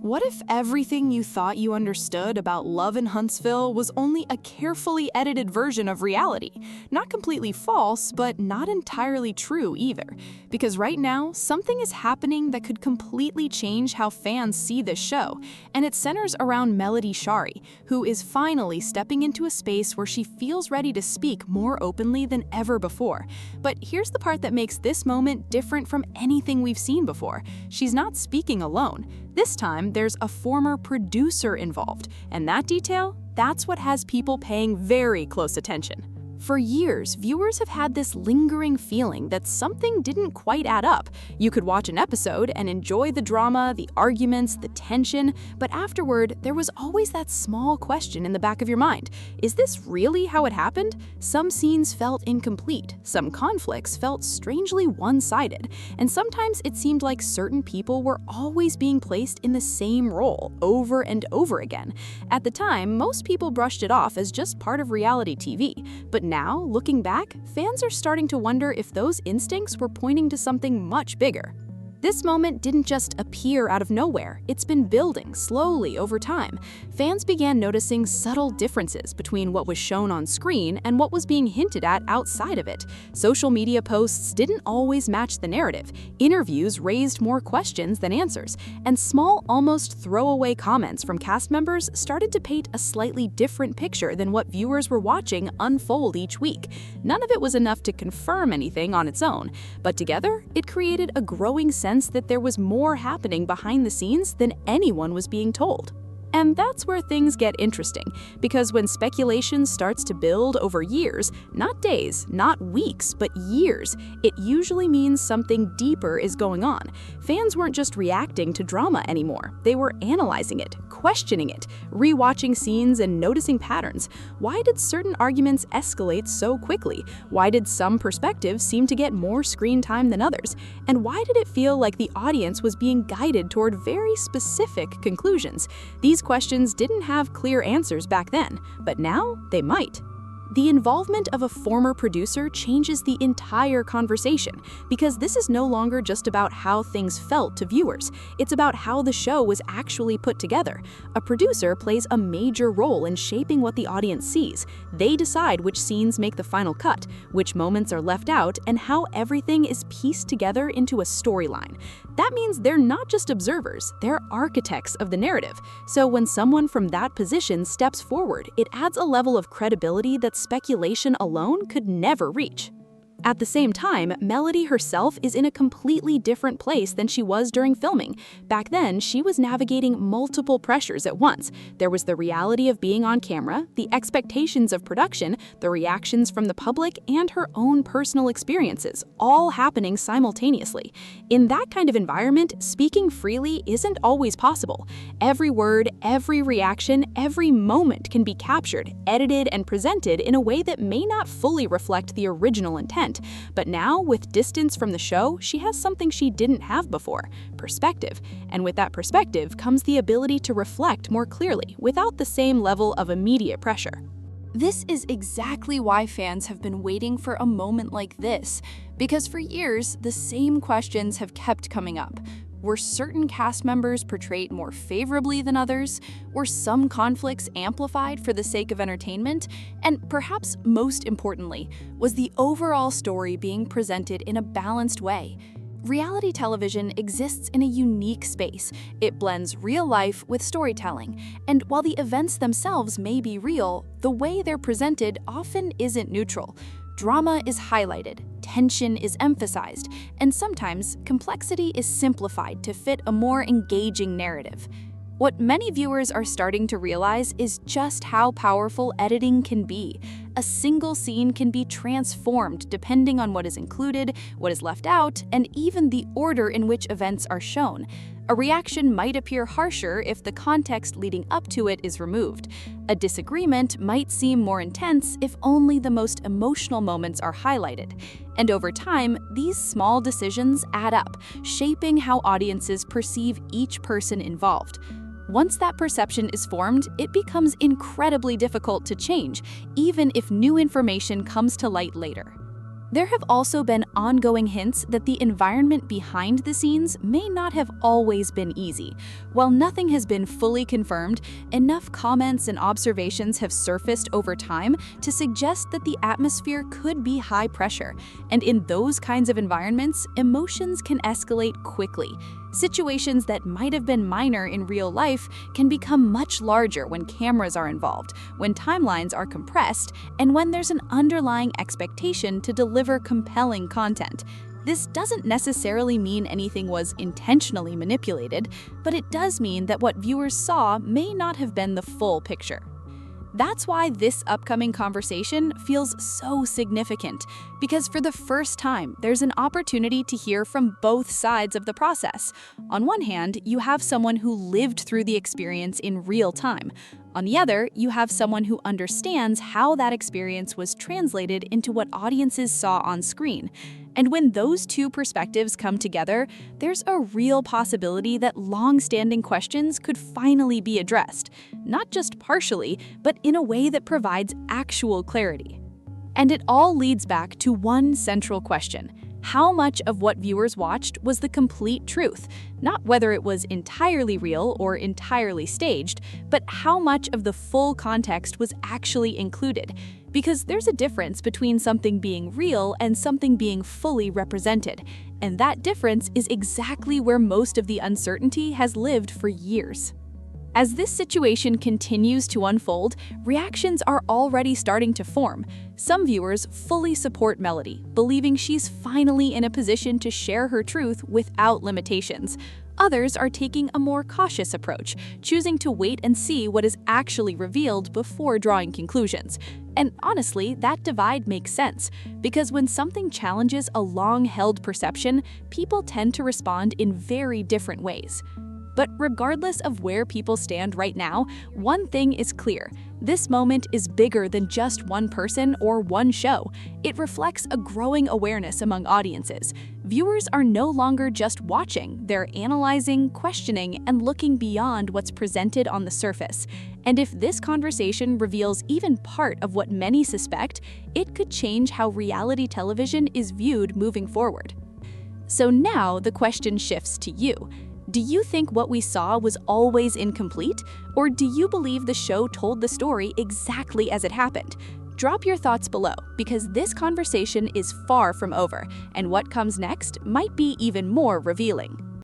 What if everything you thought you understood about love in Huntsville was only a carefully edited version of reality? Not completely false, but not entirely true either. Because right now, something is happening that could completely change how fans see this show, and it centers around Melody Shari, who is finally stepping into a space where she feels ready to speak more openly than ever before. But here's the part that makes this moment different from anything we've seen before. She's not speaking alone. This time, there's a former producer involved, and that detail, that's what has people paying very close attention. For years, viewers have had this lingering feeling that something didn't quite add up. You could watch an episode and enjoy the drama, the arguments, the tension, but afterward, there was always that small question in the back of your mind. Is this really how it happened? Some scenes felt incomplete, some conflicts felt strangely one-sided, and sometimes it seemed like certain people were always being placed in the same role over and over again. At the time, most people brushed it off as just part of reality TV, but now, looking back, fans are starting to wonder if those instincts were pointing to something much bigger. This moment didn't just appear out of nowhere, it's been building slowly over time. Fans began noticing subtle differences between what was shown on screen and what was being hinted at outside of it. Social media posts didn't always match the narrative, interviews raised more questions than answers, and small, almost throwaway comments from cast members started to paint a slightly different picture than what viewers were watching unfold each week. None of it was enough to confirm anything on its own, but together, it created a growing sense that there was more happening behind the scenes than anyone was being told. And that's where things get interesting, because when speculation starts to build over years, not days, not weeks, but years, it usually means something deeper is going on. Fans weren't just reacting to drama anymore. They were analyzing it, questioning it, rewatching scenes and noticing patterns. Why did certain arguments escalate so quickly? Why did some perspectives seem to get more screen time than others? And why did it feel like the audience was being guided toward very specific conclusions? These questions didn't have clear answers back then, but now they might. The involvement of a former producer changes the entire conversation, because this is no longer just about how things felt to viewers. It's about how the show was actually put together. A producer plays a major role in shaping what the audience sees. They decide which scenes make the final cut, which moments are left out, and how everything is pieced together into a storyline. That means they're not just observers, they're architects of the narrative. So when someone from that position steps forward, it adds a level of credibility that speculation alone could never reach. At the same time, Melody herself is in a completely different place than she was during filming. Back then, she was navigating multiple pressures at once. There was the reality of being on camera, the expectations of production, the reactions from the public, and her own personal experiences, all happening simultaneously. In that kind of environment, speaking freely isn't always possible. Every word, every reaction, every moment can be captured, edited, and presented in a way that may not fully reflect the original intent. But now, with distance from the show, she has something she didn't have before: perspective. And with that perspective comes the ability to reflect more clearly, without the same level of immediate pressure. This is exactly why fans have been waiting for a moment like this, because for years, the same questions have kept coming up. Were certain cast members portrayed more favorably than others? Were some conflicts amplified for the sake of entertainment? And perhaps most importantly, was the overall story being presented in a balanced way? Reality television exists in a unique space. It blends real life with storytelling, and while the events themselves may be real, the way they're presented often isn't neutral. Drama is highlighted, tension is emphasized, and sometimes complexity is simplified to fit a more engaging narrative. What many viewers are starting to realize is just how powerful editing can be. A single scene can be transformed depending on what is included, what is left out, and even the order in which events are shown. A reaction might appear harsher if the context leading up to it is removed. A disagreement might seem more intense if only the most emotional moments are highlighted. And over time, these small decisions add up, shaping how audiences perceive each person involved. Once that perception is formed, it becomes incredibly difficult to change, even if new information comes to light later. There have also been ongoing hints that the environment behind the scenes may not have always been easy. While nothing has been fully confirmed, enough comments and observations have surfaced over time to suggest that the atmosphere could be high pressure. And in those kinds of environments, emotions can escalate quickly. Situations that might have been minor in real life can become much larger when cameras are involved, when timelines are compressed, and when there's an underlying expectation to deliver compelling content. This doesn't necessarily mean anything was intentionally manipulated, but it does mean that what viewers saw may not have been the full picture. That's why this upcoming conversation feels so significant, because for the first time, there's an opportunity to hear from both sides of the process. On one hand, you have someone who lived through the experience in real time. On the other, you have someone who understands how that experience was translated into what audiences saw on screen. And when those two perspectives come together, there's a real possibility that long-standing questions could finally be addressed, not just partially, but in a way that provides actual clarity. And it all leads back to one central question: how much of what viewers watched was the complete truth? Not whether it was entirely real or entirely staged, but how much of the full context was actually included. Because there's a difference between something being real and something being fully represented. And that difference is exactly where most of the uncertainty has lived for years. As this situation continues to unfold, reactions are already starting to form. Some viewers fully support Melody, believing she's finally in a position to share her truth without limitations. Others are taking a more cautious approach, choosing to wait and see what is actually revealed before drawing conclusions. And honestly, that divide makes sense, because when something challenges a long-held perception, people tend to respond in very different ways. But regardless of where people stand right now, one thing is clear: this moment is bigger than just one person or one show. It reflects a growing awareness among audiences. Viewers are no longer just watching, they're analyzing, questioning, and looking beyond what's presented on the surface. And if this conversation reveals even part of what many suspect, it could change how reality television is viewed moving forward. So now the question shifts to you. Do you think what we saw was always incomplete? Or do you believe the show told the story exactly as it happened? Drop your thoughts below, because this conversation is far from over, and what comes next might be even more revealing.